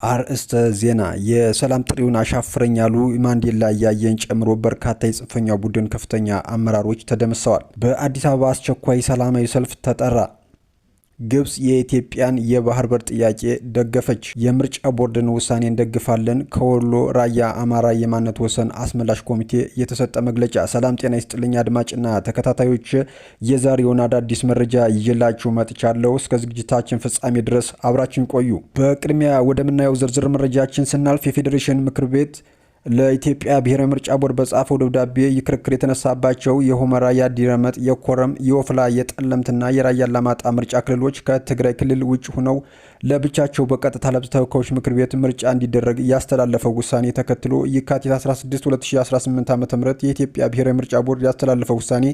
አርእስተ ዜና የሰላም ጥሪውን አሻፈረኝ ያሉ ማንዴላ ያየን ጨምሮ በርካታ የጽንፈኛው ቡድን ከፍተኛ አመራሮች ተደምሰዋል። በአዲስ አበባ አስቸኳይ ሰላማዊ ሰልፍ ተጠራ። ግብጽ የኢትዮጵያን የባህር በር ጥያቄ ደገፈች። የምርጫ ቦርድን ውሳኔ እንደግፋለን። ከወሎ ራያ አማራ የማንነት ወሰን አስመላሽ ኮሚቴ የተሰጠ መግለጫ። ሰላም ጤና ይስጥልኝ አድማጭና ተከታታዮች፣ የዛሬውን አዳዲስ መረጃ ይዤላችሁ መጥቻለሁ። እስከ ዝግጅታችን ፍጻሜ ድረስ አብራችን ቆዩ። በቅድሚያ ወደምናየው ዝርዝር መረጃችን ስናልፍ የፌዴሬሽን ምክር ቤት ለኢትዮጵያ ብሔራዊ ምርጫ ቦርድ በጻፈው ደብዳቤ ክርክር የተነሳባቸው የሁመራ፣ የአዲረመጥ፣ የኮረም፣ የወፍላ፣ የጠለምትና የራያ አላማጣ ምርጫ ክልሎች ከትግራይ ክልል ውጭ ሆነው ለብቻቸው በቀጥታ ለሕዝብ ተወካዮች ምክር ቤት ምርጫ እንዲደረግ ያስተላለፈው ውሳኔ ተከትሎ የካቲት 16 2018 ዓ.ም የኢትዮጵያ ብሔራዊ ምርጫ ቦርድ ያስተላለፈው ውሳኔ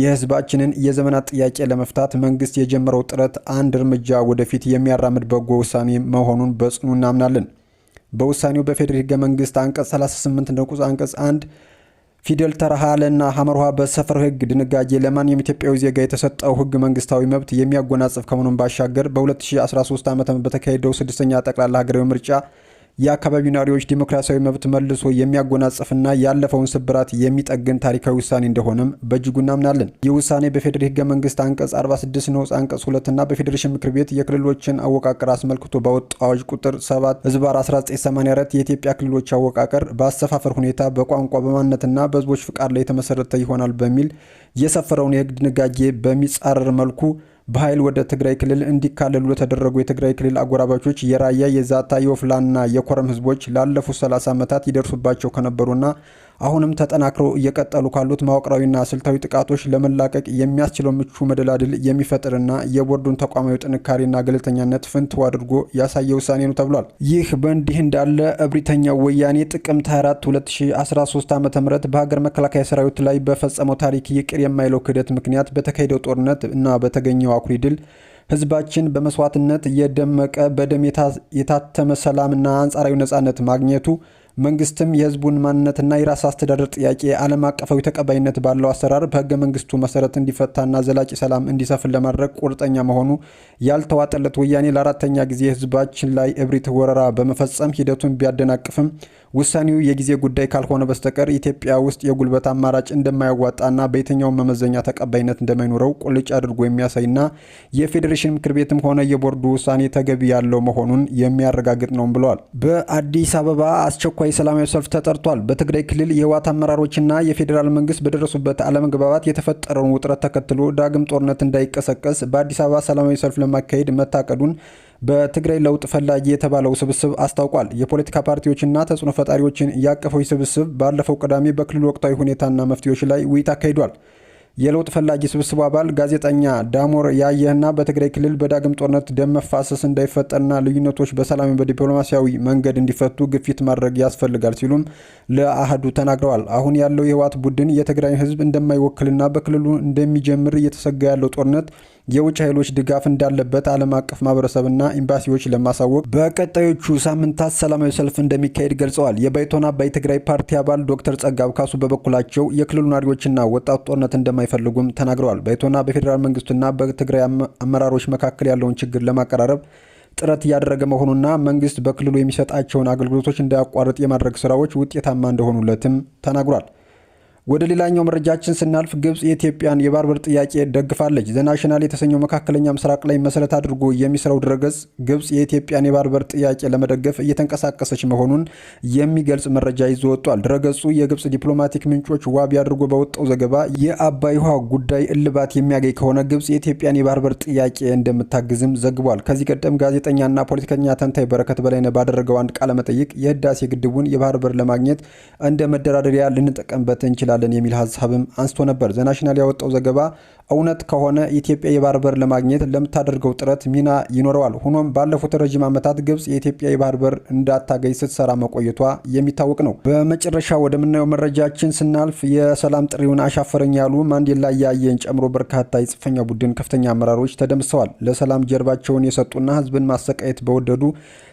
የሕዝባችንን የዘመናት ጥያቄ ለመፍታት መንግስት የጀመረው ጥረት አንድ እርምጃ ወደፊት የሚያራምድ በጎ ውሳኔ መሆኑን በጽኑ እናምናለን። በውሳኔው በፌዴራል ሕገ መንግስት አንቀጽ 38 ንዑስ አንቀጽ 1 ፊደል ተራ ሀለና ሐመር ውሃ በሰፈረው ሕግ ድንጋጌ ለማንኛውም ኢትዮጵያዊ ዜጋ የተሰጠው ሕገ መንግስታዊ መብት የሚያጎናጽፍ ከመሆኑም ባሻገር በ2013 ዓ.ም በተካሄደው 6ኛ ጠቅላላ ሀገራዊ ምርጫ የአካባቢው ነዋሪዎች ዲሞክራሲያዊ መብት መልሶ የሚያጎናጽፍና ያለፈውን ስብራት የሚጠግን ታሪካዊ ውሳኔ እንደሆነም በእጅጉ እናምናለን። ይህ ውሳኔ በፌዴራል ሕገ መንግስት አንቀጽ 46 ንዑስ አንቀጽ 2 እና በፌዴሬሽን ምክር ቤት የክልሎችን አወቃቀር አስመልክቶ ባወጣው አዋጅ ቁጥር 7/1984 የኢትዮጵያ ክልሎች አወቃቀር በአሰፋፈር ሁኔታ፣ በቋንቋ፣ በማንነትና በህዝቦች ፍቃድ ላይ የተመሰረተ ይሆናል በሚል የሰፈረውን የህግ ድንጋጌ በሚጻረር መልኩ በኃይል ወደ ትግራይ ክልል እንዲካለሉ ለተደረጉ የትግራይ ክልል አጎራባቾች የራያ፣ የዛታ፣ የወፍላና የኮረም ህዝቦች ላለፉት 30 ዓመታት ይደርሱባቸው ከነበሩና አሁንም ተጠናክረው እየቀጠሉ ካሉት መዋቅራዊና ስልታዊ ጥቃቶች ለመላቀቅ የሚያስችለው ምቹ መደላድል የሚፈጥርና የቦርዱን ተቋማዊ ጥንካሬና ገለልተኛነት ፍንትው አድርጎ ያሳየ ውሳኔ ነው ተብሏል። ይህ በእንዲህ እንዳለ እብሪተኛው ወያኔ ጥቅምት 24 2013 ዓ.ም በሀገር መከላከያ ሰራዊት ላይ በፈጸመው ታሪክ ይቅር የማይለው ክህደት ምክንያት በተካሄደው ጦርነት እና በተገኘው አኩሪ ድል ህዝባችን በመስዋዕትነት የደመቀ በደም የታተመ ሰላምና አንጻራዊ ነጻነት ማግኘቱ መንግስትም የህዝቡን ማንነትና የራስ አስተዳደር ጥያቄ ዓለም አቀፋዊ ተቀባይነት ባለው አሰራር በህገ መንግስቱ መሰረት እንዲፈታና ዘላቂ ሰላም እንዲሰፍን ለማድረግ ቁርጠኛ መሆኑ ያልተዋጠለት ወያኔ ለአራተኛ ጊዜ ህዝባችን ላይ እብሪት ወረራ በመፈጸም ሂደቱን ቢያደናቅፍም ውሳኔው የጊዜ ጉዳይ ካልሆነ በስተቀር ኢትዮጵያ ውስጥ የጉልበት አማራጭ እንደማያዋጣና በየትኛውም መመዘኛ ተቀባይነት እንደማይኖረው ቁልጭ አድርጎ የሚያሳይና የፌዴሬሽን ምክር ቤትም ሆነ የቦርዱ ውሳኔ ተገቢ ያለው መሆኑን የሚያረጋግጥ ነው ብለዋል። በአዲስ አበባ አስቸኳይ ሰላማዊ ሰልፍ ተጠርቷል። በትግራይ ክልል የህወሓት አመራሮችና የፌዴራል መንግስት በደረሱበት አለመግባባት የተፈጠረውን ውጥረት ተከትሎ ዳግም ጦርነት እንዳይቀሰቀስ በአዲስ አበባ ሰላማዊ ሰልፍ ለማካሄድ መታቀዱን በትግራይ ለውጥ ፈላጊ የተባለው ስብስብ አስታውቋል። የፖለቲካ ፓርቲዎችና ተጽዕኖ ፈጣሪዎችን ያቀፈው ስብስብ ባለፈው ቅዳሜ በክልሉ ወቅታዊ ሁኔታና መፍትሄዎች ላይ ውይይት አካሂዷል። የለውጥ ፈላጊ ስብስቡ አባል ጋዜጠኛ ዳሞር ያየህና በትግራይ ክልል በዳግም ጦርነት ደም መፋሰስ እንዳይፈጠርና ልዩነቶች በሰላማዊ በዲፕሎማሲያዊ መንገድ እንዲፈቱ ግፊት ማድረግ ያስፈልጋል ሲሉም ለአህዱ ተናግረዋል። አሁን ያለው የህወሓት ቡድን የትግራይ ህዝብ እንደማይወክልና በክልሉ እንደሚጀምር እየተሰጋ ያለው ጦርነት የውጭ ኃይሎች ድጋፍ እንዳለበት ዓለም አቀፍ ማህበረሰብና ኤምባሲዎች ለማሳወቅ በቀጣዮቹ ሳምንታት ሰላማዊ ሰልፍ እንደሚካሄድ ገልጸዋል። የባይቶና አባይ ትግራይ ፓርቲ አባል ዶክተር ጸጋብ ካሱ በበኩላቸው የክልሉ ነዋሪዎችና ወጣት ጦርነት እንደማይፈልጉም ተናግረዋል። ባይቶና በፌዴራል መንግስቱና በትግራይ አመራሮች መካከል ያለውን ችግር ለማቀራረብ ጥረት እያደረገ መሆኑና መንግስት በክልሉ የሚሰጣቸውን አገልግሎቶች እንዳያቋርጥ የማድረግ ስራዎች ውጤታማ እንደሆኑለትም ተናግሯል። ወደ ሌላኛው መረጃችን ስናልፍ ግብጽ የኢትዮጵያን የባህር በር ጥያቄ ደግፋለች። ዘናሽናል የተሰኘው መካከለኛ ምስራቅ ላይ መሰረት አድርጎ የሚሰራው ድረገጽ ግብጽ የኢትዮጵያን የባህር በር ጥያቄ ለመደገፍ እየተንቀሳቀሰች መሆኑን የሚገልጽ መረጃ ይዞ ወጥቷል። ድረገጹ የግብጽ ዲፕሎማቲክ ምንጮች ዋቢ አድርጎ በወጣው ዘገባ የአባይ ውሃ ጉዳይ እልባት የሚያገኝ ከሆነ ግብጽ የኢትዮጵያን የባህር በር ጥያቄ እንደምታግዝም ዘግቧል። ከዚህ ቀደም ጋዜጠኛና ፖለቲከኛ ተንታኝ በረከት በላይነህ ባደረገው አንድ ቃለ መጠይቅ የህዳሴ ግድቡን የባህር በር ለማግኘት እንደ መደራደሪያ ልንጠቀምበት እንችላለን የሚል ሀሳብም አንስቶ ነበር። ዘናሽናል ያወጣው ዘገባ እውነት ከሆነ ኢትዮጵያ የባህር በር ለማግኘት ለምታደርገው ጥረት ሚና ይኖረዋል። ሆኖም ባለፉት ረጅም ዓመታት ግብጽ የኢትዮጵያ የባህር በር እንዳታገኝ ስትሰራ መቆየቷ የሚታወቅ ነው። በመጨረሻ ወደምናየው መረጃችን ስናልፍ የሰላም ጥሪውን አሻፈረኝ ያሉ ማንዴላ ያየን ጨምሮ በርካታ የጽንፈኛ ቡድን ከፍተኛ አመራሮች ተደምሰዋል። ለሰላም ጀርባቸውን የሰጡና ህዝብን ማሰቃየት በወደዱ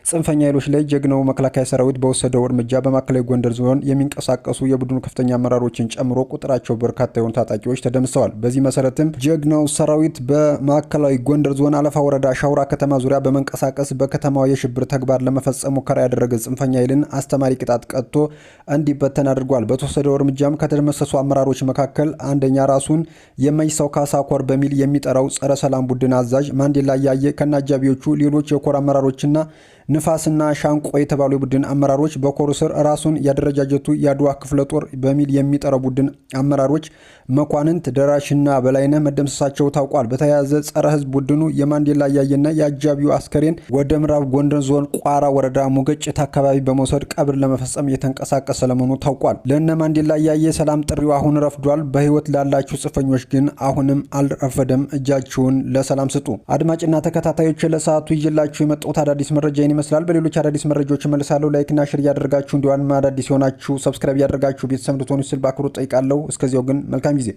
ጽንፈኛ ኃይሎች ላይ ጀግናው መከላከያ ሰራዊት በወሰደው እርምጃ በማዕከላዊ ጎንደር ዞን የሚንቀሳቀሱ የቡድኑ ከፍተኛ አመራሮችን ጨምሮ ቁጥራቸው በርካታ የሆኑ ታጣቂዎች ተደምሰዋል። በዚህ መሰረትም ጀግናው ሰራዊት በማዕከላዊ ጎንደር ዞን አለፋ ወረዳ ሻውራ ከተማ ዙሪያ በመንቀሳቀስ በከተማው የሽብር ተግባር ለመፈጸም ሙከራ ያደረገ ጽንፈኛ ኃይልን አስተማሪ ቅጣት ቀጥቶ እንዲበተን አድርጓል። በተወሰደው እርምጃም ከተደመሰሱ አመራሮች መካከል አንደኛ ራሱን የመይሳው ካሳ ኮር በሚል የሚጠራው ጸረ ሰላም ቡድን አዛዥ ማንዴላ ያየ ከነአጃቢዎቹ ሌሎች የኮር አመራሮችና ንፋስና ሻንቆ የተባሉ የቡድን አመራሮች በኮሩ ስር ራሱን ያደረጃጀቱ የአድዋ ክፍለ ጦር በሚል የሚጠራው ቡድን አመራሮች መኳንንት ደራሽና በላይነህ መደምሰሳቸው ታውቋል። በተያያዘ ጸረ ህዝብ ቡድኑ የማንዴላ ያየና የአጃቢው አስከሬን ወደ ምዕራብ ጎንደር ዞን ቋራ ወረዳ ሙገጭት አካባቢ በመውሰድ ቀብር ለመፈጸም እየተንቀሳቀሰ ለመሆኑ ታውቋል። ለእነ ማንዴላ ያየ ሰላም ጥሪው አሁን ረፍዷል። በህይወት ላላችሁ ጽንፈኞች ግን አሁንም አልረፈደም። እጃችሁን ለሰላም ስጡ። አድማጭና ተከታታዮች ለሰዓቱ ይዤላችሁ የመጣሁት አዳዲስ መረጃ ይመስላል። በሌሎች አዳዲስ መረጃዎች እመልሳለሁ። ላይክና ሼር እያደረጋችሁ እንዲሁም አዳዲስ የሆናችሁ ሰብስክራይብ እያደረጋችሁ ቤተሰብ እንድትሆኑ ስል በአክብሮት ጠይቃለሁ። እስከዚያው ግን መልካም ጊዜ